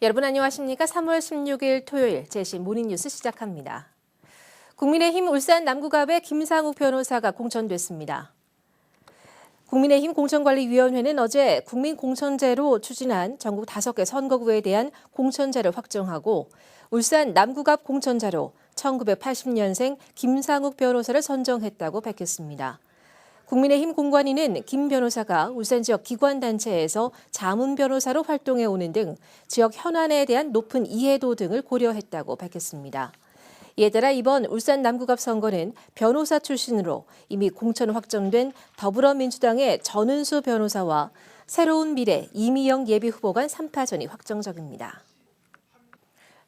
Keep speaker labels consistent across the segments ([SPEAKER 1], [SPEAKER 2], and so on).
[SPEAKER 1] 여러분 안녕하십니까? 3월 16일 토요일 제시 모닝뉴스 시작합니다. 국민의힘 울산 남구갑의 김상욱 변호사가 공천됐습니다. 국민의힘 공천관리위원회는 어제 국민공천제로 추진한 전국 5개 선거구에 대한 공천자를 확정하고 울산 남구갑 공천자로 1980년생 김상욱 변호사를 선정했다고 밝혔습니다. 국민의힘 공관위는 김 변호사가 울산 지역 기관단체에서 자문 변호사로 활동해 오는 등 지역 현안에 대한 높은 이해도 등을 고려했다고 밝혔습니다. 이에 따라 이번 울산 남구갑 선거는 변호사 출신으로 이미 공천 확정된 더불어민주당의 전은수 변호사와 새로운 미래 이미영 예비후보 간 3파전이 확정적입니다.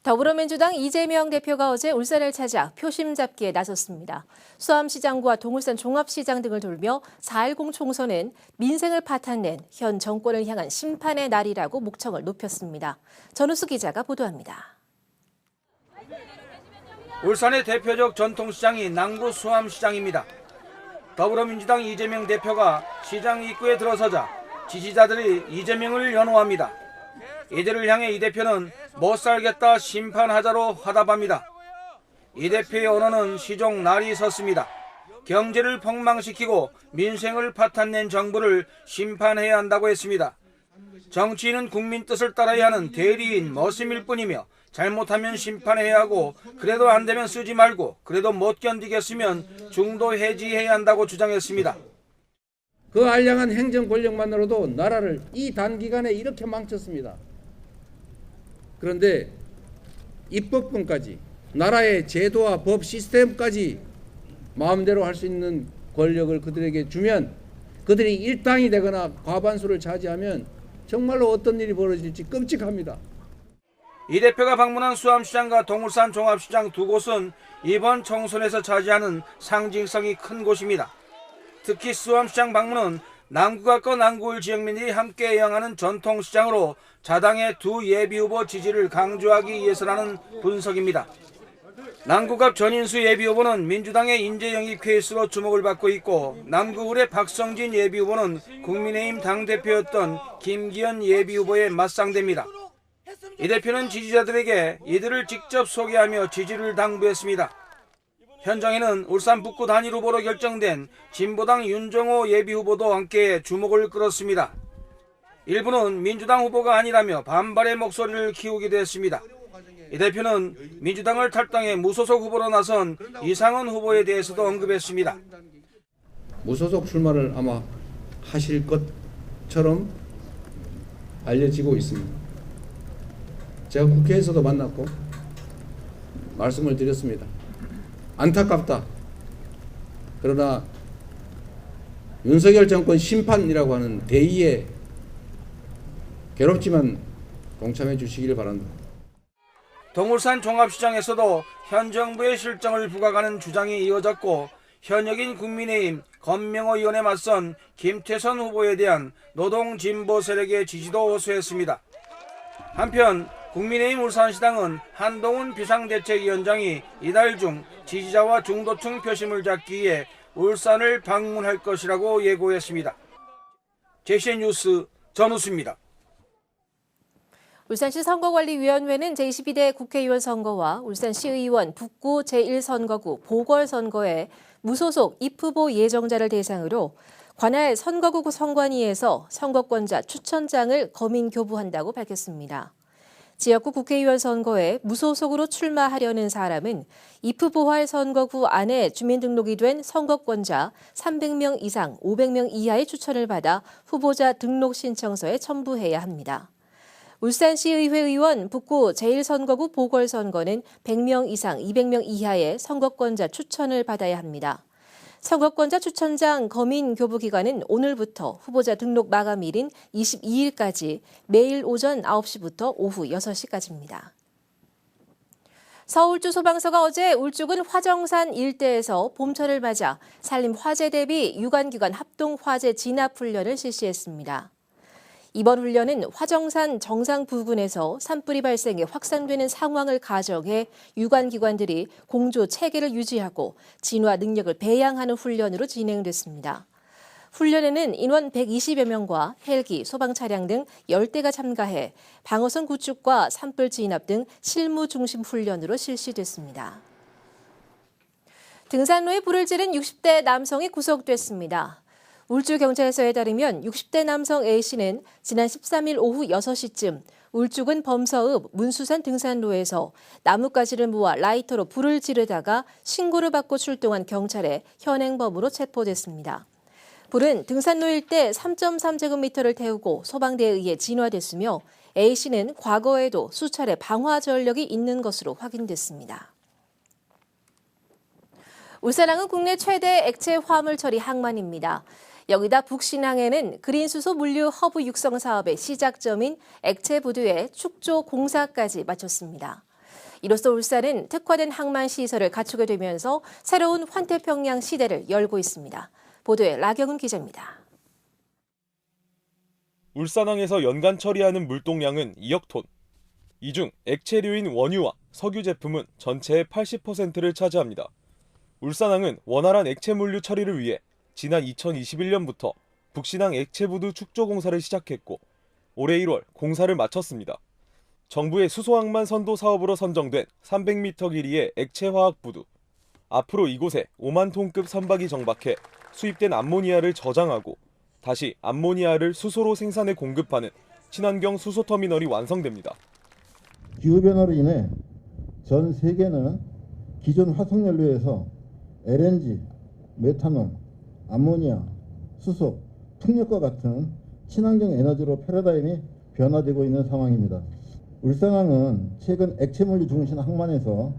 [SPEAKER 1] 더불어민주당 이재명 대표가 어제 울산을 찾아 표심 잡기에 나섰습니다. 수암시장과 동울산 종합시장 등을 돌며 4.10 총선은 민생을 파탄낸 현 정권을 향한 심판의 날이라고 목청을 높였습니다. 전우수 기자가 보도합니다.
[SPEAKER 2] 울산의 대표적 전통시장이 남구 수암시장입니다. 더불어민주당 이재명 대표가 시장 입구에 들어서자 지지자들이 이재명을 연호합니다. 이들을 향해 이 대표는 못 살겠다 심판하자로 화답합니다. 이 대표의 언어는 시종 날이 섰습니다. 경제를 폭망시키고 민생을 파탄낸 정부를 심판해야 한다고 했습니다. 정치인은 국민 뜻을 따라야 하는 대리인 머슴일 뿐이며 잘못하면 심판해야 하고 그래도 안 되면 쓰지 말고 그래도 못 견디겠으면 중도 해지해야 한다고 주장했습니다.
[SPEAKER 3] 그 알량한 행정 권력만으로도 나라를 이 단기간에 이렇게 망쳤습니다. 그런데 입법권까지 나라의 제도와 법 시스템까지 마음대로 할 수 있는 권력을 그들에게 주면 그들이 일당이 되거나 과반수를 차지하면 정말로 어떤 일이 벌어질지 끔찍합니다.
[SPEAKER 2] 이 대표가 방문한 수암시장과 동울산 종합시장 두 곳은 이번 총선에서 차지하는 상징성이 큰 곳입니다. 특히 수암시장 방문은 남구갑과 남구을 지역민들이 함께 애용하는 전통시장으로 자당의 두 예비후보 지지를 강조하기 위해서라는 분석입니다. 남구갑 전인수 예비후보는 민주당의 인재영입 케이스로 주목을 받고 있고 남구을의 박성진 예비후보는 국민의힘 당대표였던 김기현 예비후보에 맞상대입니다. 이 대표는 지지자들에게 이들을 직접 소개하며 지지를 당부했습니다. 현장에는 울산 북구 단일 후보로 결정된 진보당 윤정호 예비후보도 함께 주목을 끌었습니다. 일부는 민주당 후보가 아니라며 반발의 목소리를 키우기도 했습니다. 이 대표는 민주당을 탈당해 무소속 후보로 나선 이상원 후보에 대해서도 언급했습니다.
[SPEAKER 3] 무소속 출마를 아마 하실 것처럼 알려지고 있습니다. 제가 국회에서도 만났고 말씀을 드렸습니다. 안타깝다. 그러나 윤석열 정권 심판이라고 하는 대의에 괴롭지만 동참해 주시길 바란다.
[SPEAKER 2] 동울산 종합시장에서도 현 정부의 실정을 부각하는 주장이 이어졌고 현역인 국민의힘 검명호위원에 맞선 김태선 후보에 대한 노동진보 세력의 지지도 호소했습니다. 한편 국민의힘 울산시당은 한동훈 비상대책위원장이 이달 중 지지자와 중도층 표심을 잡기 위해 울산을 방문할 것이라고 예고했습니다. 제시의 뉴스 전우수입니다.
[SPEAKER 1] 울산시 선거관리위원회는 제22대 국회의원 선거와 울산시의원 북구 제1선거구 보궐선거에 무소속 입후보 예정자를 대상으로 관할 선거구 선관위에서 선거권자 추천장을 검인 교부한다고 밝혔습니다. 지역구 국회의원 선거에 무소속으로 출마하려는 사람은 입후보할 선거구 안에 주민등록이 된 선거권자 300명 이상 500명 이하의 추천을 받아 후보자 등록 신청서에 첨부해야 합니다. 울산시의회 의원 북구 제1선거구 보궐선거는 100명 이상 200명 이하의 선거권자 추천을 받아야 합니다. 선거권자 추천장 검인 교부 기간은 오늘부터 후보자 등록 마감일인 22일까지 매일 오전 9시부터 오후 6시까지입니다. 서울주소방서가 어제 울주군 화정산 일대에서 봄철을 맞아 산림 화재 대비 유관기관 합동화재 진압 훈련을 실시했습니다. 이번 훈련은 화정산 정상 부근에서 산불이 발생해 확산되는 상황을 가정해 유관기관들이 공조 체계를 유지하고 진화 능력을 배양하는 훈련으로 진행됐습니다. 훈련에는 인원 120여 명과 헬기, 소방 차량 등 10대가 참가해 방어선 구축과 산불 진압 등 실무 중심 훈련으로 실시됐습니다. 등산로에 불을 지른 60대 남성이 구속됐습니다. 울주경찰서에 따르면 60대 남성 A씨는 지난 13일 오후 6시쯤 울주군 범서읍 문수산 등산로에서 나뭇가지를 모아 라이터로 불을 지르다가 신고를 받고 출동한 경찰에 현행범으로 체포됐습니다. 불은 등산로 일대 3.3제곱미터를 태우고 소방대에 의해 진화됐으며 A씨는 과거에도 수차례 방화 전력이 있는 것으로 확인됐습니다. 울산항은 국내 최대 액체 화물 처리 항만입니다. 여기다 북신항에는 그린수소 물류 허브 육성 사업의 시작점인 액체부두의 축조 공사까지 마쳤습니다. 이로써 울산은 특화된 항만 시설을 갖추게 되면서 새로운 환태평양 시대를 열고 있습니다. 보도에 라경은 기자입니다.
[SPEAKER 4] 울산항에서 연간 처리하는 물동량은 2억 톤. 이 중 액체류인 원유와 석유 제품은 전체의 80%를 차지합니다. 울산항은 원활한 액체 물류 처리를 위해 지난 2021년부터 북신항 액체부두 축조 공사를 시작했고 올해 1월 공사를 마쳤습니다. 정부의 수소항만 선도 사업으로 선정된 300m 길이의 액체화학 부두. 앞으로 이곳에 5만 톤급 선박이 정박해 수입된 암모니아를 저장하고 다시 암모니아를 수소로 생산해 공급하는 친환경 수소터미널이 완성됩니다.
[SPEAKER 5] 기후변화로 인해 전 세계는 기존 화석연료에서 LNG, 메탄올, 암모니아, 수소, 풍력과 같은 친환경 에너지로 패러다임이 변화되고 있는 상황입니다. 울산항은 최근 액체물류 중심 항만에서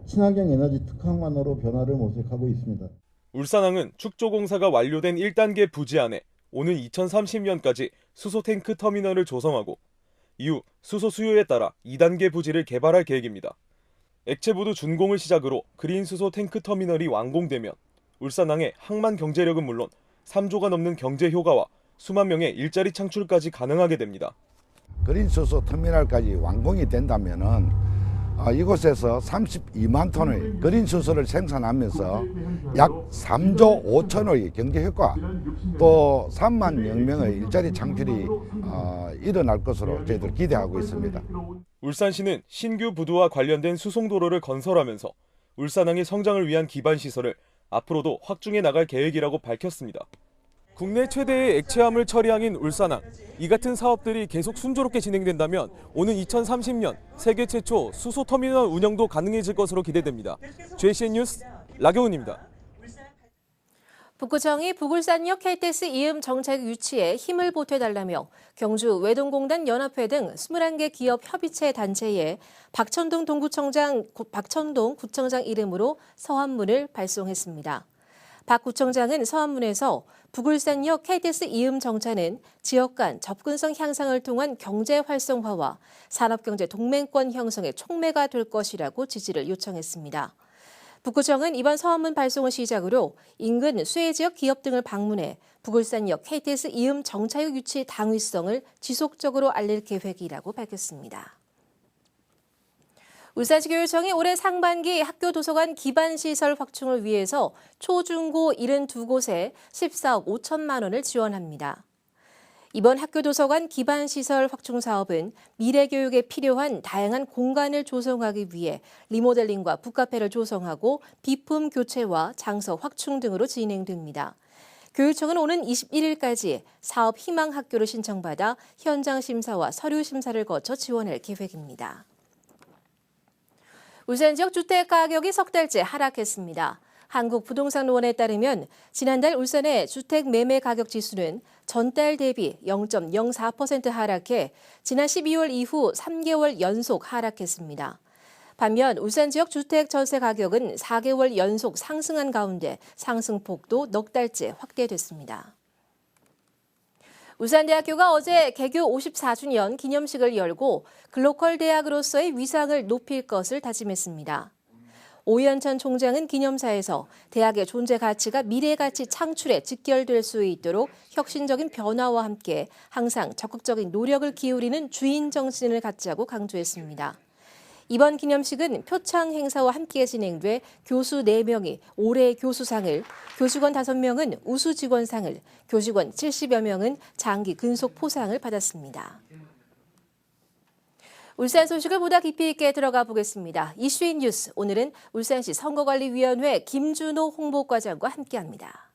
[SPEAKER 5] 친환경 에너지 특화항만으로 변화를 모색하고 있습니다.
[SPEAKER 4] 울산항은 축조 공사가 완료된 1단계 부지 안에 오는 2030년까지 수소 탱크 터미널을 조성하고 이후 수소 수요에 따라 2단계 부지를 개발할 계획입니다. 액체부두 준공을 시작으로 그린 수소 탱크 터미널이 완공되면 울산항의 항만 경제력은 물론 3조가 넘는 경제 효과와 수만 명의 일자리 창출까지 가능하게 됩니다.
[SPEAKER 6] 그린수소 터미널까지 완공이 된다면은 이곳에서 32만 톤의 그린수소를 생산하면서 약 3조 5천의 경제 효과, 또 3만 명의 일자리 창출이 일어날 것으로 저희들 기대하고 있습니다.
[SPEAKER 4] 울산시는 신규 부두와 관련된 수송도로를 건설하면서 울산항의 성장을 위한 기반 시설을 앞으로도 확충해 나갈 계획이라고 밝혔습니다. 국내 최대의 액체화물 처리항인 울산항. 이 같은 사업들이 계속 순조롭게 진행된다면 오는 2030년 세계 최초 수소터미널 운영도 가능해질 것으로 기대됩니다. JCN 뉴스 라경훈입니다.
[SPEAKER 1] 북구청이 북울산역 KTX 이음 정책 유치에 힘을 보태달라며 경주 외동공단 연합회 등 21개 기업 협의체 단체에 박천동 구청장 이름으로 서한문을 발송했습니다. 박 구청장은 서한문에서 북울산역 KTX 이음 정차는 지역 간 접근성 향상을 통한 경제 활성화와 산업경제 동맹권 형성의 촉매가 될 것이라고 지지를 요청했습니다. 북구청은 이번 서한문 발송을 시작으로 인근 수해 지역 기업 등을 방문해 북울산역 KTX 이음 정차역 유치 당위성을 지속적으로 알릴 계획이라고 밝혔습니다. 울산시 교육청이 올해 상반기 학교 도서관 기반시설 확충을 위해서 초중고 72곳에 14억 5천만 원을 지원합니다. 이번 학교 도서관 기반시설 확충 사업은 미래교육에 필요한 다양한 공간을 조성하기 위해 리모델링과 북카페를 조성하고 비품 교체와 장소 확충 등으로 진행됩니다. 교육청은 오는 21일까지 사업 희망 학교를 신청받아 현장 심사와 서류 심사를 거쳐 지원할 계획입니다. 울산 지역 주택 가격이 석 달째 하락했습니다. 한국부동산원에 따르면 지난달 울산의 주택 매매 가격 지수는 전달 대비 0.04% 하락해 지난 12월 이후 3개월 연속 하락했습니다. 반면 울산 지역 주택 전세 가격은 4개월 연속 상승한 가운데 상승폭도 넉 달째 확대됐습니다. 울산대학교가 어제 개교 54주년 기념식을 열고 글로컬 대학으로서의 위상을 높일 것을 다짐했습니다. 오현천 총장은 기념사에서 대학의 존재 가치가 미래 가치 창출에 직결될 수 있도록 혁신적인 변화와 함께 항상 적극적인 노력을 기울이는 주인 정신을 갖자고 강조했습니다. 이번 기념식은 표창 행사와 함께 진행돼 교수 4명이 올해의 교수상을, 교직원 5명은 우수직원상을, 교직원 70여 명은 장기 근속포상을 받았습니다. 울산 소식을 보다 깊이 있게 들어가 보겠습니다. 이슈인 뉴스, 오늘은 울산시 선거관리위원회 김준호 홍보과장과 함께합니다.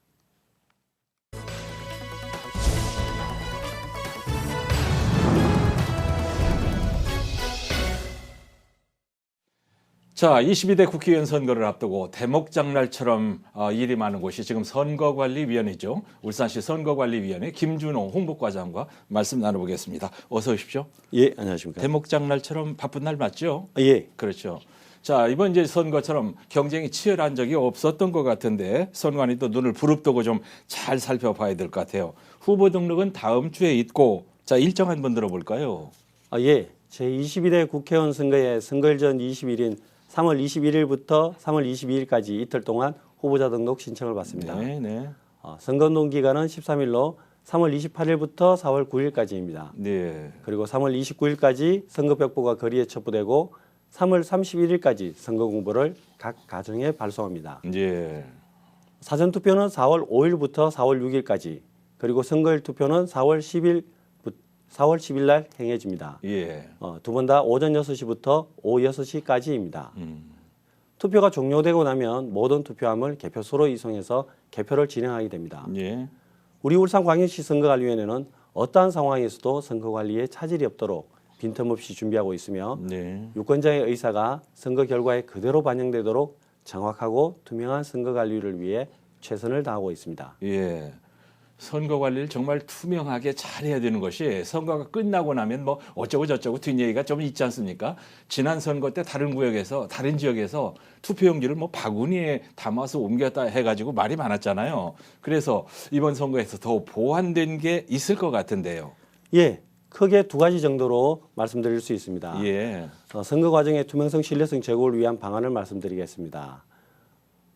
[SPEAKER 7] 자, 22대 국회의원 선거를 앞두고 대목장날처럼 일이 많은 곳이 지금 선거관리위원회죠. 울산시 선거관리위원회 김준호 홍보과장과 말씀 나눠보겠습니다. 어서 오십시오.
[SPEAKER 8] 예, 안녕하십니까.
[SPEAKER 7] 대목장날처럼 바쁜 날 맞죠?
[SPEAKER 8] 예.
[SPEAKER 7] 그렇죠. 자, 이번 이제 선거처럼 경쟁이 치열한 적이 없었던 것 같은데 선관위 또 눈을 부릅뜨고 좀 잘 살펴봐야 될 것 같아요. 후보 등록은 다음 주에 있고, 자, 일정 한번 들어볼까요?
[SPEAKER 8] 예. 제22대 국회의원 선거의 선거일 전 20일인 3월 21일부터 3월 22일까지 이틀 동안 후보자 등록 신청을 받습니다.
[SPEAKER 7] 네.
[SPEAKER 8] 선거운동 기간은 13일로 3월 28일부터 4월 9일까지입니다.
[SPEAKER 7] 네.
[SPEAKER 8] 그리고 3월 29일까지 선거벽보가 거리에 첩부되고 3월 31일까지 선거 공보를 각 가정에 발송합니다.
[SPEAKER 7] 예.
[SPEAKER 8] 사전투표는 4월 5일부터 4월 6일까지, 그리고 선거일 투표는 4월 10일 날 행해집니다.
[SPEAKER 7] 예.
[SPEAKER 8] 두 번 다 오전 6시부터 오후 6시까지입니다. 투표가 종료되고 나면 모든 투표함을 개표소로 이송해서 개표를 진행하게 됩니다.
[SPEAKER 7] 예.
[SPEAKER 8] 우리 울산광역시 선거관리위원회는 어떠한 상황에서도 선거관리에 차질이 없도록 빈틈없이 준비하고 있으며
[SPEAKER 7] 네.
[SPEAKER 8] 유권자의 의사가 선거 결과에 그대로 반영되도록 정확하고 투명한 선거관리를 위해 최선을 다하고 있습니다.
[SPEAKER 7] 예. 선거 관리를 정말 투명하게 잘해야 되는 것이 선거가 끝나고 나면 뭐 어쩌고 저쩌고 뒷얘기가 좀 있지 않습니까? 지난 선거 때 다른 구역에서 다른 지역에서 투표용지를 뭐 바구니에 담아서 옮겼다 해가지고 말이 많았잖아요. 그래서 이번 선거에서 더 보완된 게 있을 것 같은데요.
[SPEAKER 8] 예, 크게 두 가지 정도로 말씀드릴 수 있습니다.
[SPEAKER 7] 예.
[SPEAKER 8] 선거 과정의 투명성, 신뢰성 제고를 위한 방안을 말씀드리겠습니다.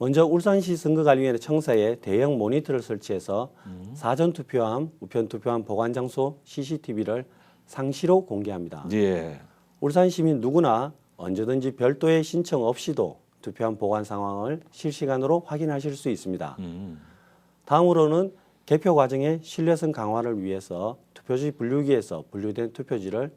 [SPEAKER 8] 먼저 울산시 선거관리위원회 청사에 대형 모니터를 설치해서 사전투표함, 우편투표함 보관장소 CCTV를 상시로 공개합니다.
[SPEAKER 7] 예.
[SPEAKER 8] 울산 시민 누구나 언제든지 별도의 신청 없이도 투표함 보관 상황을 실시간으로 확인하실 수 있습니다. 다음으로는 개표 과정의 신뢰성 강화를 위해서 투표지 분류기에서 분류된 투표지를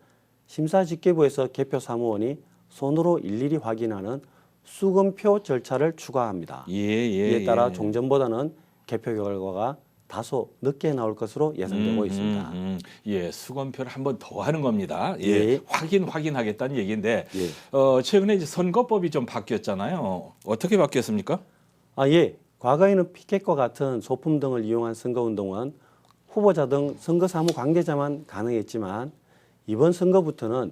[SPEAKER 8] 심사집계부에서 개표 사무원이 손으로 일일이 확인하는 수검표 절차를 추가합니다. 이에 따라 종전보다는 개표 결과가 다소 늦게 나올 것으로 예상되고 있습니다.
[SPEAKER 7] 예, 수검표를 한 번 더 하는 겁니다. 예,
[SPEAKER 8] 예.
[SPEAKER 7] 확인하겠다는 얘기인데
[SPEAKER 8] 예.
[SPEAKER 7] 최근에 이제 선거법이 좀 바뀌었잖아요. 어떻게 바뀌었습니까?
[SPEAKER 8] 예. 과거에는 피켓과 같은 소품 등을 이용한 선거운동은 후보자 등 선거사무 관계자만 가능했지만 이번 선거부터는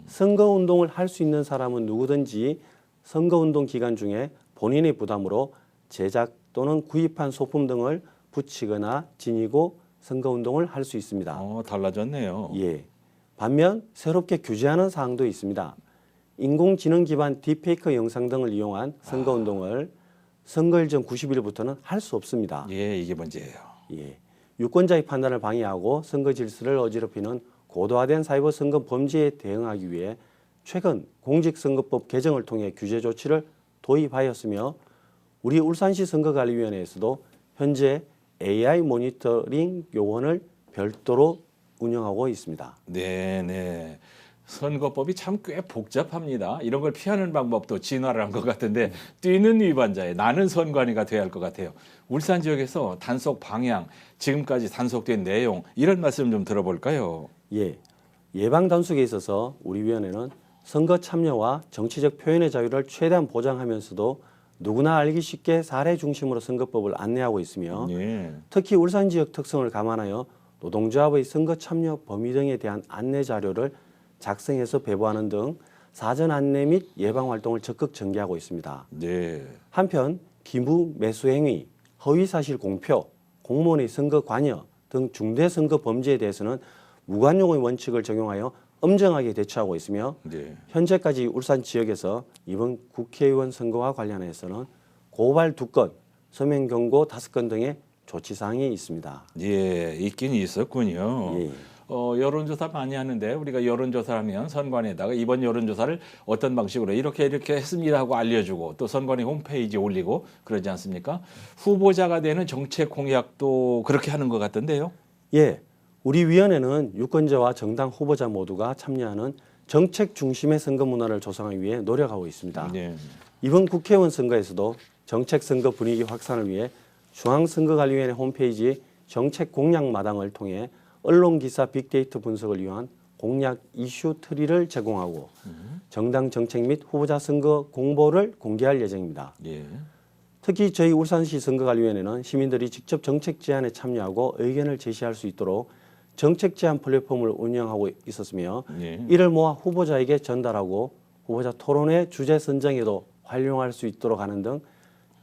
[SPEAKER 8] 선거운동을 할 수 있는 사람은 누구든지 선거운동 기간 중에 본인의 부담으로 제작 또는 구입한 소품 등을 붙이거나 지니고 선거운동을 할 수 있습니다.
[SPEAKER 7] 달라졌네요.
[SPEAKER 8] 예. 반면 새롭게 규제하는 사항도 있습니다. 인공지능 기반 딥페이크 영상 등을 이용한 선거운동을 선거일 전 90일부터는 할 수 없습니다.
[SPEAKER 7] 예, 이게 문제예요.
[SPEAKER 8] 예. 유권자의 판단을 방해하고 선거 질서를 어지럽히는 고도화된 사이버 선거 범죄에 대응하기 위해 최근 공직선거법 개정을 통해 규제 조치를 도입하였으며 우리 울산시 선거관리위원회에서도 현재 AI 모니터링 요원을 별도로 운영하고 있습니다.
[SPEAKER 7] 네. 선거법이 참 꽤 복잡합니다. 이런 걸 피하는 방법도 진화를 한 것 같은데 뛰는 위반자에 나는 선관위가 돼야 할 것 같아요. 울산 지역에서 단속 방향, 지금까지 단속된 내용 이런 말씀 좀 들어볼까요?
[SPEAKER 8] 예. 예방 단속에 있어서 우리 위원회는 선거 참여와 정치적 표현의 자유를 최대한 보장하면서도 누구나 알기 쉽게 사례 중심으로 선거법을 안내하고 있으며
[SPEAKER 7] 예.
[SPEAKER 8] 특히 울산 지역 특성을 감안하여 노동조합의 선거 참여 범위 등에 대한 안내 자료를 작성해서 배부하는 등 사전 안내 및 예방 활동을 적극 전개하고 있습니다.
[SPEAKER 7] 네.
[SPEAKER 8] 한편 기무 매수 행위, 허위 사실 공표, 공무원의 선거 관여 등 중대 선거 범죄에 대해서는 무관용의 원칙을 적용하여 엄정하게 대처하고 있으며
[SPEAKER 7] 네.
[SPEAKER 8] 현재까지 울산 지역에서 이번 국회의원 선거와 관련해서는 고발 2건, 서면 경고 5건 등의 조치 사항이 있습니다.
[SPEAKER 7] 예, 있긴 있었군요.
[SPEAKER 8] 예.
[SPEAKER 7] 여론조사 많이 하는데 우리가 여론조사하면 선관위에다가 이번 여론조사를 어떤 방식으로 이렇게 했습니다 하고 알려주고 또 선관위 홈페이지에 올리고 그러지 않습니까? 후보자가 되는 정책 공약도 그렇게 하는 것 같던데요.
[SPEAKER 8] 예, 우리 위원회는 유권자와 정당 후보자 모두가 참여하는 정책 중심의 선거 문화를 조성하기 위해 노력하고 있습니다.
[SPEAKER 7] 네.
[SPEAKER 8] 이번 국회의원 선거에서도 정책 선거 분위기 확산을 위해 중앙선거관리위원회 홈페이지 정책 공약 마당을 통해 언론 기사 빅데이터 분석을 위한 공약 이슈 트리를 제공하고 정당 정책 및 후보자 선거 공보를 공개할 예정입니다.
[SPEAKER 7] 예.
[SPEAKER 8] 특히 저희 울산시 선거관리위원회는 시민들이 직접 정책 제안에 참여하고 의견을 제시할 수 있도록 정책 제안 플랫폼을 운영하고 있었으며
[SPEAKER 7] 예.
[SPEAKER 8] 이를 모아 후보자에게 전달하고 후보자 토론회 주제 선정에도 활용할 수 있도록 하는 등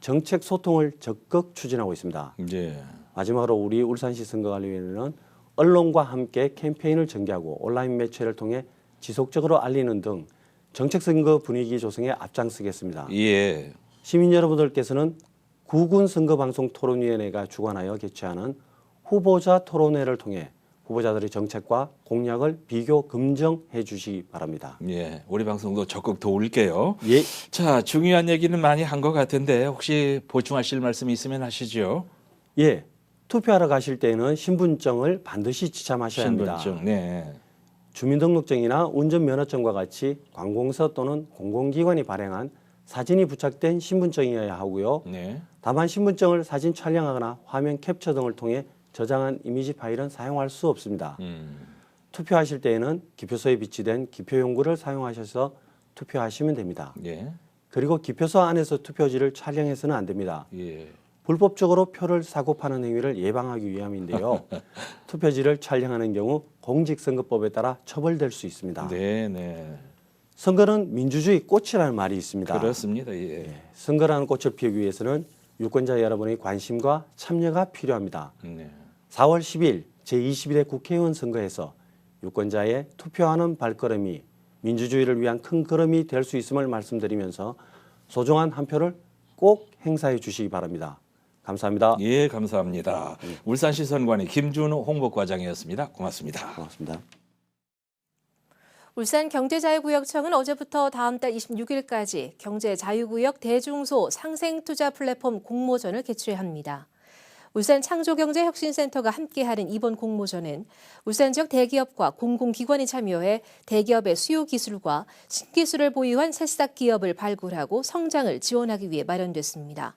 [SPEAKER 8] 정책 소통을 적극 추진하고 있습니다.
[SPEAKER 7] 예.
[SPEAKER 8] 마지막으로 우리 울산시 선거관리위원회는 언론과 함께 캠페인을 전개하고 온라인 매체를 통해 지속적으로 알리는 등 정책 선거 분위기 조성에 앞장서겠습니다.
[SPEAKER 7] 예.
[SPEAKER 8] 시민 여러분들께서는 구군선거방송토론위원회가 주관하여 개최하는 후보자 토론회를 통해 후보자들의 정책과 공약을 비교 검증해 주시기 바랍니다.
[SPEAKER 7] 예. 우리 방송도 적극 도울게요.
[SPEAKER 8] 예.
[SPEAKER 7] 자, 중요한 얘기는 많이 한 것 같은데 혹시 보충하실 말씀이 있으면 하시죠.
[SPEAKER 8] 예. 투표하러 가실 때에는 신분증을 반드시 지참하셔야 합니다.
[SPEAKER 7] 신분증. 네.
[SPEAKER 8] 주민등록증이나 운전면허증과 같이 관공서 또는 공공기관이 발행한 사진이 부착된 신분증이어야 하고요.
[SPEAKER 7] 네.
[SPEAKER 8] 다만 신분증을 사진 촬영하거나 화면 캡처 등을 통해 저장한 이미지 파일은 사용할 수 없습니다. 투표하실 때에는 기표소에 비치된 기표용구를 사용하셔서 투표하시면 됩니다.
[SPEAKER 7] 예.
[SPEAKER 8] 그리고 기표소 안에서 투표지를 촬영해서는 안 됩니다.
[SPEAKER 7] 예.
[SPEAKER 8] 불법적으로 표를 사고 파는 행위를 예방하기 위함인데요. 투표지를 촬영하는 경우 공직선거법에 따라 처벌될 수 있습니다.
[SPEAKER 7] 네, 네.
[SPEAKER 8] 선거는 민주주의 꽃이라는 말이 있습니다.
[SPEAKER 7] 그렇습니다. 예.
[SPEAKER 8] 선거라는 꽃을 피우기 위해서는 유권자 여러분의 관심과 참여가 필요합니다.
[SPEAKER 7] 네.
[SPEAKER 8] 4월 10일 제22대 국회의원 선거에서 유권자의 투표하는 발걸음이 민주주의를 위한 큰 걸음이 될 수 있음을 말씀드리면서 소중한 한 표를 꼭 행사해 주시기 바랍니다. 감사합니다.
[SPEAKER 7] 예, 감사합니다. 울산시 선관위 김준우 홍보과장이었습니다. 고맙습니다.
[SPEAKER 8] 고맙습니다.
[SPEAKER 1] 울산경제자유구역청은 어제부터 다음 달 26일까지 경제자유구역 대중소 상생투자 플랫폼 공모전을 개최합니다. 울산창조경제혁신센터가 함께하는 이번 공모전은 울산 지역 대기업과 공공기관이 참여해 대기업의 수요 기술과 신기술을 보유한 새싹 기업을 발굴하고 성장을 지원하기 위해 마련됐습니다.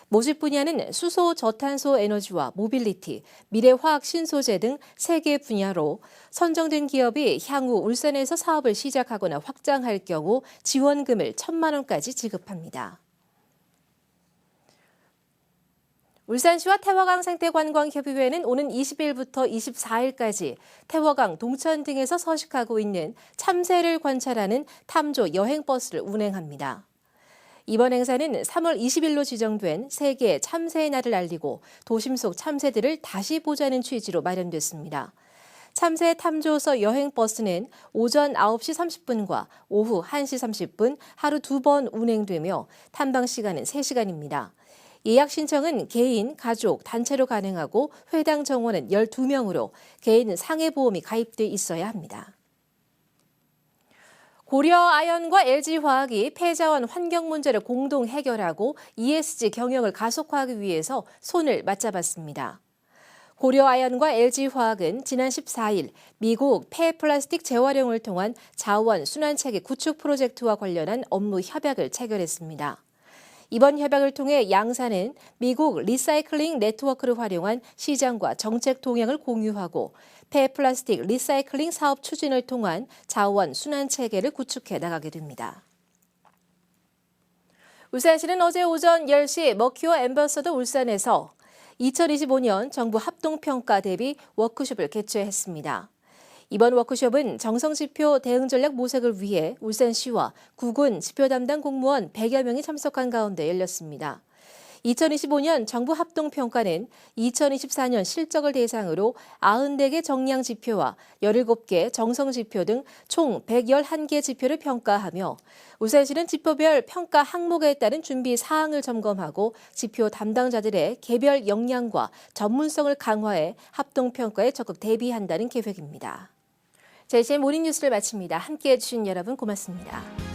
[SPEAKER 1] 모집 분야는 수소, 저탄소 에너지와 모빌리티, 미래화학 신소재 등 3개 분야로 선정된 기업이 향후 울산에서 사업을 시작하거나 확장할 경우 지원금을 1,000만 원까지 지급합니다. 울산시와 태화강 생태관광협의회는 오는 20일부터 24일까지 태화강 동천 등에서 서식하고 있는 참새를 관찰하는 탐조 여행버스를 운행합니다. 이번 행사는 3월 20일로 지정된 세계 참새의 날을 알리고 도심 속 참새들을 다시 보자는 취지로 마련됐습니다. 참새 탐조서 여행버스는 오전 9시 30분과 오후 1시 30분 하루 2번 운행되며 탐방 시간은 3시간입니다. 예약 신청은 개인, 가족, 단체로 가능하고 회당 정원은 12명으로 개인 상해보험이 가입돼 있어야 합니다. 고려아연과 LG화학이 폐자원 환경 문제를 공동 해결하고 ESG 경영을 가속화하기 위해서 손을 맞잡았습니다. 고려아연과 LG화학은 지난 14일 미국 폐플라스틱 재활용을 통한 자원 순환체계 구축 프로젝트와 관련한 업무 협약을 체결했습니다. 이번 협약을 통해 양사는 미국 리사이클링 네트워크를 활용한 시장과 정책 동향을 공유하고 폐플라스틱 리사이클링 사업 추진을 통한 자원 순환 체계를 구축해 나가게 됩니다. 울산시는 어제 오전 10시 머큐어 앰버서더 울산에서 2025년 정부 합동평가 대비 워크숍을 개최했습니다. 이번 워크숍은 정성지표 대응전략 모색을 위해 울산시와 구군 지표 담당 공무원 100여 명이 참석한 가운데 열렸습니다. 2025년 정부 합동평가는 2024년 실적을 대상으로 94개 정량 지표와 17개 정성 지표 등 총 111개 지표를 평가하며 울산시는 지표별 평가 항목에 따른 준비 사항을 점검하고 지표 담당자들의 개별 역량과 전문성을 강화해 합동평가에 적극 대비한다는 계획입니다. JCM 모닝뉴스를 마칩니다. 함께해 주신 여러분 고맙습니다.